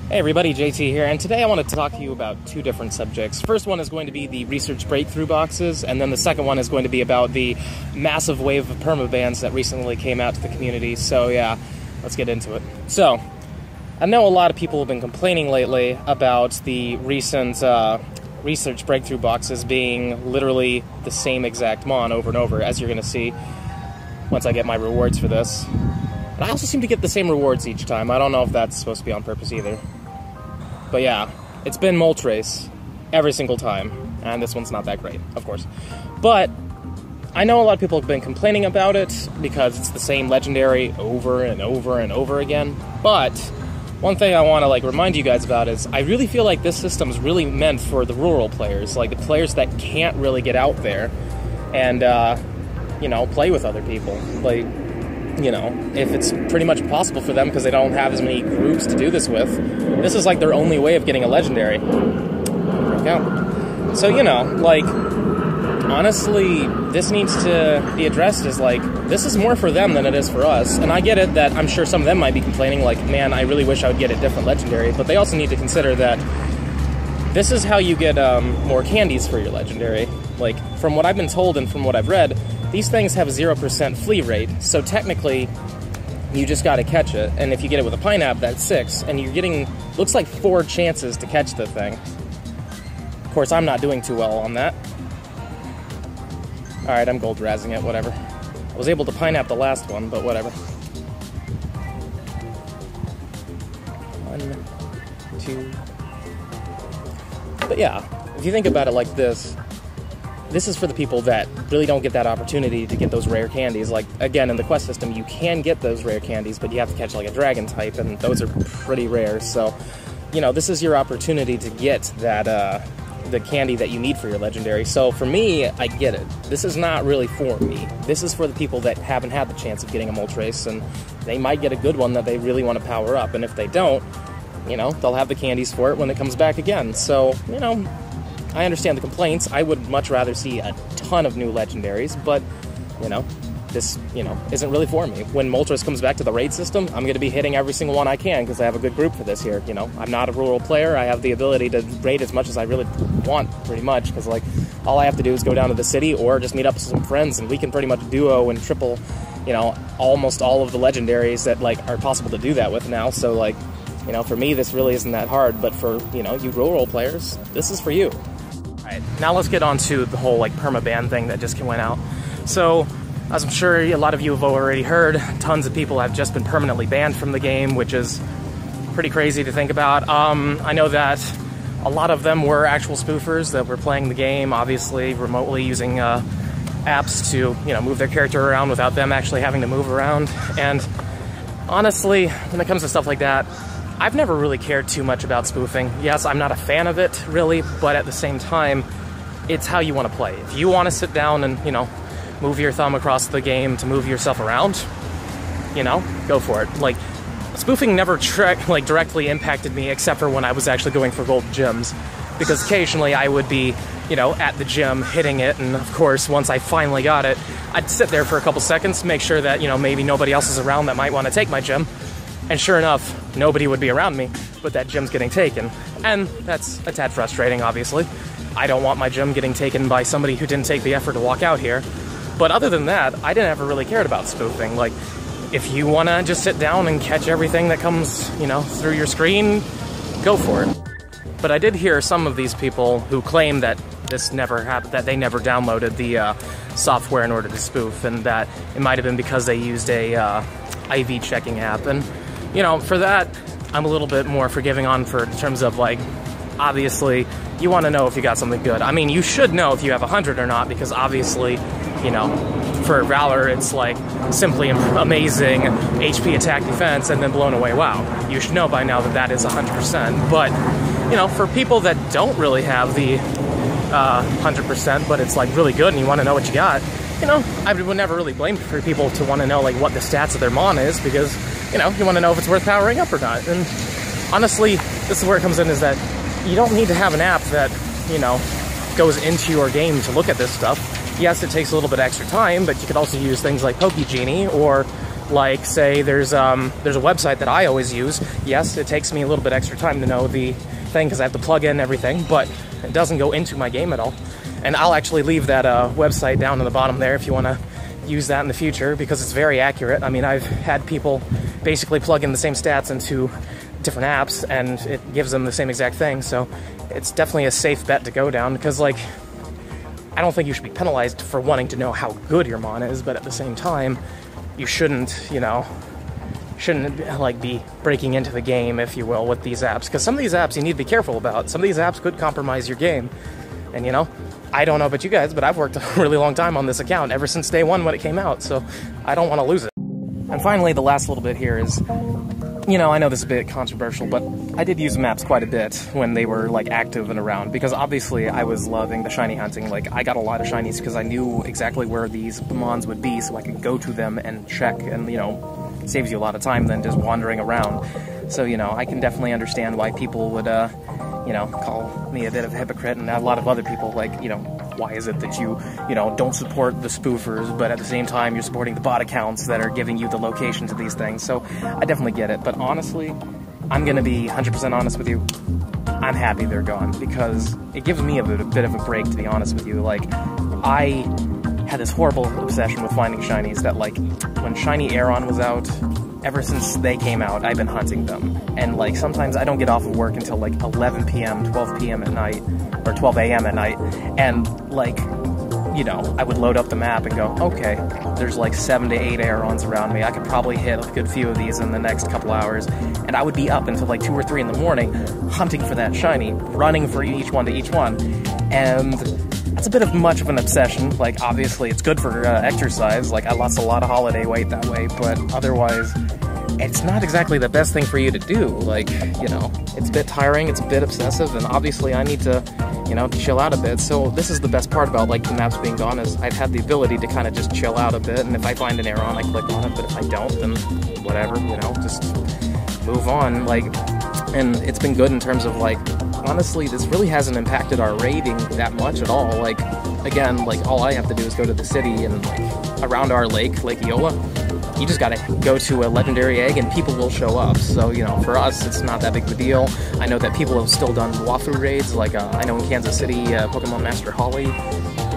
Hey everybody, JT here, and today I wanted to talk to you about two different subjects. First one is going to be the research breakthrough boxes, and then the second one is going to be about the massive wave of permabans that recently came out to the community. So yeah, let's get into it. So, I know a lot of people have been complaining lately about the recent research breakthrough boxes being literally the same exact mon over and over, as you're going to see once I get my rewards for this. And I also seem to get the same rewards each time. I don't know if that's supposed to be on purpose either. But yeah, it's been Moltres every single time, and this one's not that great, of course. But I know a lot of people have been complaining about it because it's the same legendary over and over and over again. But one thing I want to remind you guys about is I really feel like this system is really meant for the rural players, like the players that can't really get out there and play with other people. If it's pretty much impossible for them because they don't have as many groups to do this with, this is their only way of getting a legendary. There we go. So, honestly, this needs to be addressed as, this is more for them than it is for us. And I get it that I'm sure some of them might be complaining, man, I really wish I would get a different legendary. But they also need to consider that this is how you get more candies for your legendary. From what I've been told and from what I've read, these things have a 0% flea rate, so technically, you just gotta catch it, and if you get it with a pineapple, that's 6, and you're getting, looks like 4 chances to catch the thing. Of course, I'm not doing too well on that. Alright, I'm gold razzing it, whatever. I was able to pineapple the last one, but whatever. 1, 2... But yeah, if you think about it like this is for the people that really don't get that opportunity to get those rare candies. Again, in the quest system, you can get those rare candies, but you have to catch a dragon type, and those are pretty rare. So, this is your opportunity to get that, the candy that you need for your legendary. So for me, I get it. This is not really for me. This is for the people that haven't had the chance of getting a Moltres, and they might get a good one that they really want to power up, and if they don't, they'll have the candies for it when it comes back again. So, I understand the complaints. I would much rather see a ton of new legendaries, but, this, isn't really for me. When Moltres comes back to the raid system, I'm going to be hitting every single one I can because I have a good group for this here, I'm not a rural player. I have the ability to raid as much as I really want, pretty much, because, all I have to do is go down to the city or just meet up with some friends, and we can pretty much duo and triple, almost all of the legendaries that, are possible to do that with now. So, for me, this really isn't that hard, but for, you rural players, this is for you. Alright, now let's get on to the whole, permaban thing that just went out. So, as I'm sure a lot of you have already heard, tons of people have just been permanently banned from the game, which is pretty crazy to think about. I know that a lot of them were actual spoofers that were playing the game, obviously, remotely using apps to, move their character around without them actually having to move around. And honestly, when it comes to stuff like that, I've never really cared too much about spoofing. Yes, I'm not a fan of it, really, but at the same time, it's how you want to play. If you want to sit down and, move your thumb across the game to move yourself around, go for it. Spoofing never directly impacted me except for when I was actually going for gold gems, because occasionally I would be, at the gym hitting it, and of course, once I finally got it, I'd sit there for a couple seconds, make sure that, maybe nobody else is around that might want to take my gem. And sure enough, nobody would be around me, but that gem's getting taken. And that's a tad frustrating, obviously. I don't want my gem getting taken by somebody who didn't take the effort to walk out here. But other than that, I didn't ever really cared about spoofing. If you want to just sit down and catch everything that comes, through your screen, go for it. But I did hear some of these people who claim that this never happened, that they never downloaded the software in order to spoof, and that it might have been because they used a IV checking app. And for that, I'm a little bit more forgiving in terms of, obviously, you want to know if you got something good. I mean, you should know if you have 100 or not, because obviously, for Valor, it's, simply amazing HP attack defense and then blown away wow. You should know by now that that is 100%. But, for people that don't really have the 100%, but it's, really good and you want to know what you got, I would never really blame for people to want to know, what the stats of their mon is, because, you want to know if it's worth powering up or not. And honestly, this is where it comes in, is that you don't need to have an app that, goes into your game to look at this stuff. Yes, it takes a little bit extra time, but you could also use things like PokeGenie or, Like, say there's a website that I always use. Yes, it takes me a little bit extra time to know the thing because I have to plug in everything, but it doesn't go into my game at all. And I'll actually leave that website down in the bottom there if you want to use that in the future, because it's very accurate. I mean, I've had people basically plug in the same stats into different apps and it gives them the same exact thing, so it's definitely a safe bet to go down, because like, I don't think you should be penalized for wanting to know how good your mon is, but at the same time, you shouldn't, you know, like be breaking into the game, if you will, with these apps, because some of these apps you need to be careful about. Some of these apps could compromise your game, and you know, I don't know about you guys, but I've worked a really long time on this account, ever since day one when it came out, so I don't want to lose it. And finally, the last little bit here is, you know, I know this is a bit controversial, but I did use maps quite a bit when they were, like, active and around, because obviously I was loving the shiny hunting. Like, I got a lot of shinies because I knew exactly where these mons would be, so I could go to them and check, and, you know, it saves you a lot of time than just wandering around. So, you know, I can definitely understand why people would, you know, call me a bit of a hypocrite, and a lot of other people, like, you know, why is it that you know, don't support the spoofers, but at the same time you're supporting the bot accounts that are giving you the locations of these things? So I definitely get it, but honestly, I'm gonna be 100% honest with you. I'm happy they're gone, because it gives me a bit of a break, to be honest with you. Like, I had this horrible obsession with finding shinies that, like, when Shiny Aeron was out, ever since they came out, I've been hunting them. And, like, sometimes I don't get off of work until, like, 11 p.m., 12 p.m. at night, or 12 a.m. at night, and, like, you know, I would load up the map and go, okay, there's like 7 to 8 Aerons around me. I could probably hit a good few of these in the next couple hours. And I would be up until like 2 or 3 in the morning, hunting for that shiny, running for each one to each one. And that's a bit of much of an obsession. Like, obviously, it's good for exercise. Like, I lost a lot of holiday weight that way, but otherwise, it's not exactly the best thing for you to do. Like, you know, it's a bit tiring, it's a bit obsessive, and obviously I need to, you know, chill out a bit. So this is the best part about, like, the maps being gone, is I've had the ability to kind of just chill out a bit, and if I find an Aeron, I click on it, but if I don't, then whatever, you know, just move on. Like, and it's been good in terms of, like, honestly, this really hasn't impacted our rating that much at all. Like, again, like, all I have to do is go to the city and, like, around our lake, Lake Eola, you just gotta go to a legendary egg and people will show up. So, you know, for us, it's not that big of a deal. I know that people have still done Wafu raids, like, I know in Kansas City, Pokemon Master Holly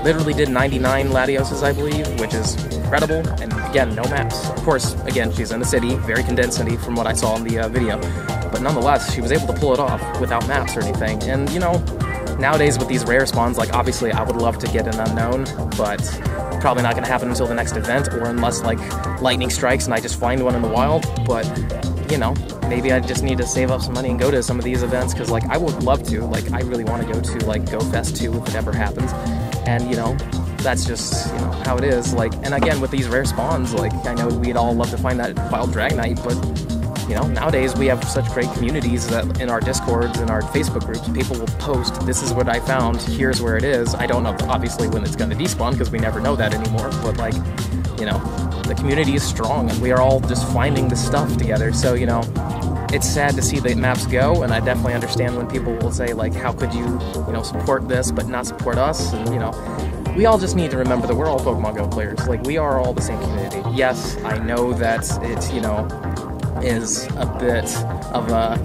literally did 99 Latioses, I believe, which is incredible, and again, no maps. Of course, again, she's in the city, very condensed city from what I saw in the video, but nonetheless, she was able to pull it off without maps or anything. And, you know, nowadays with these rare spawns, like, obviously I would love to get an unknown, but probably not going to happen until the next event, or unless, like, lightning strikes and I just find one in the wild. But, you know, maybe I just need to save up some money and go to some of these events, because, like, I would love to. Like, I really want to go to, like, Go Fest 2 if it ever happens. And, you know, that's just, you know, how it is. Like, and again, with these rare spawns, like, I know we'd all love to find that wild Dragonite, but, you know, nowadays we have such great communities that in our Discords and our Facebook groups, people will post, this is what I found, here's where it is. I don't know, obviously, when it's going to despawn, because we never know that anymore, but, like, you know, the community is strong, and we are all just finding this stuff together. So, you know, it's sad to see the maps go, and I definitely understand when people will say, like, how could you, you know, support this but not support us? And, you know, we all just need to remember that we're all Pokemon Go players. Like, we are all the same community. Yes, I know that it, you know, is a bit of a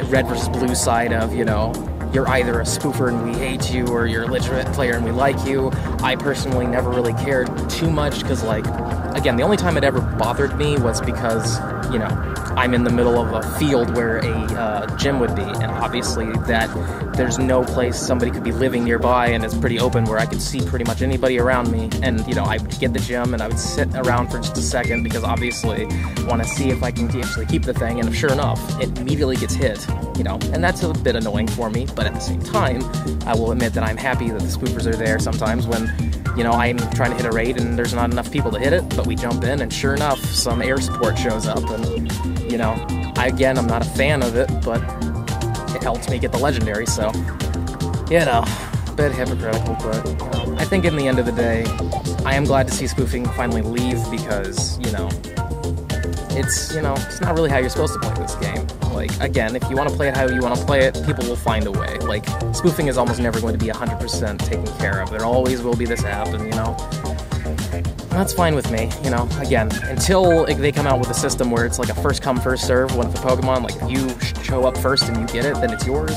red versus blue side of, you know, you're either a spoofer and we hate you, or you're a legitimate player and we like you. I personally never really cared too much, because, like, again, the only time it ever bothered me was because, you know, I'm in the middle of a field where a gym would be, and obviously that there's no place somebody could be living nearby, and it's pretty open where I could see pretty much anybody around me. And, you know, I would get the gym and I would sit around for just a second, because obviously want to see if I can actually keep the thing, and sure enough, it immediately gets hit, you know, and that's a bit annoying for me. But at the same time, I will admit that I'm happy that the spoofers are there sometimes when, you know, I'm trying to hit a raid and there's not enough people to hit it, but we jump in and sure enough, some air support shows up, and, you know, I'm not a fan of it, but it helps me get the legendary, so, you know, a bit hypocritical, but, you know, I think in the end of the day, I am glad to see spoofing finally leave, because, you know, it's not really how you're supposed to play this game. Like, again, if you want to play it how you want to play it, people will find a way. Like, spoofing is almost never going to be 100% taken care of. There always will be this app, and, you know, That's fine with me, you know. Again, until they come out with a system where it's like a first come, first serve with the Pokemon, like if you show up first and you get it, then it's yours.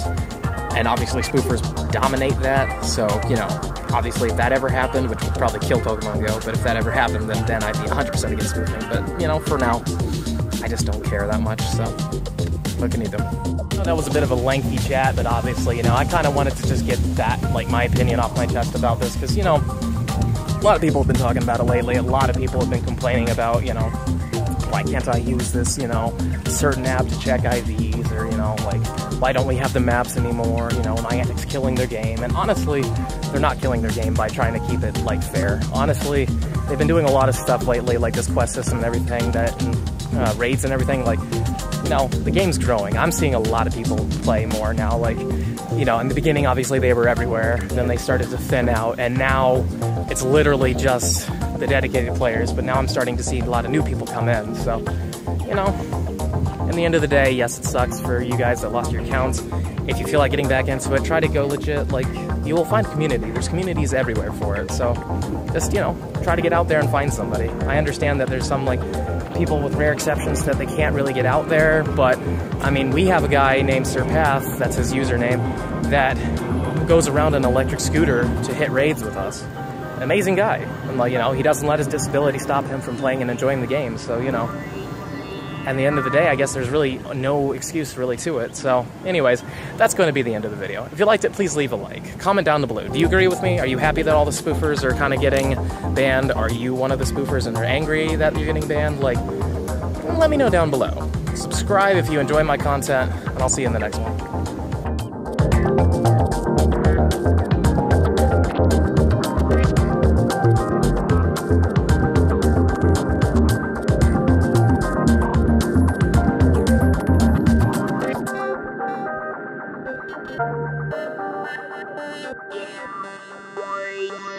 And obviously spoofers dominate that, so, you know, obviously if that ever happened, which would probably kill Pokemon Go, but if that ever happened, then I'd be 100% against spoofing. But, you know, for now, I just don't care that much, so what can you do? That was a bit of a lengthy chat, but obviously, you know, I kind of wanted to just get that, like, my opinion off my chest about this, because, you know, a lot of people have been talking about it lately. A lot of people have been complaining about, you know, why can't I use this, you know, certain app to check IVs, or, you know, like, why don't we have the maps anymore, you know, Niantic's killing their game. And honestly, they're not killing their game by trying to keep it, like, fair. Honestly, they've been doing a lot of stuff lately, like this quest system and everything, that raids and everything, like, you know, the game's growing. I'm seeing a lot of people play more now, like, you know, in the beginning, obviously, they were everywhere, and then they started to thin out, and now it's literally just the dedicated players, but now I'm starting to see a lot of new people come in, so, you know, in the end of the day, yes, it sucks for you guys that lost your accounts. If you feel like getting back into it, try to go legit. Like, you will find community. There's communities everywhere for it, so just, you know, try to get out there and find somebody. I understand that there's some, like, people with rare exceptions that they can't really get out there, but, I mean, we have a guy named Sir Path, that's his username, that goes around an electric scooter to hit raids with us. Amazing guy. And, like, you know, he doesn't let his disability stop him from playing and enjoying the game, so, you know, at the end of the day, I guess there's really no excuse really to it. So anyways, that's going to be the end of the video. If you liked it, please leave a like. Comment down below. Do you agree with me? Are you happy that all the spoofers are kind of getting banned? Are you one of the spoofers and are angry that you're getting banned? Like, let me know down below. Subscribe if you enjoy my content, and I'll see you in the next one. Yeah, boy.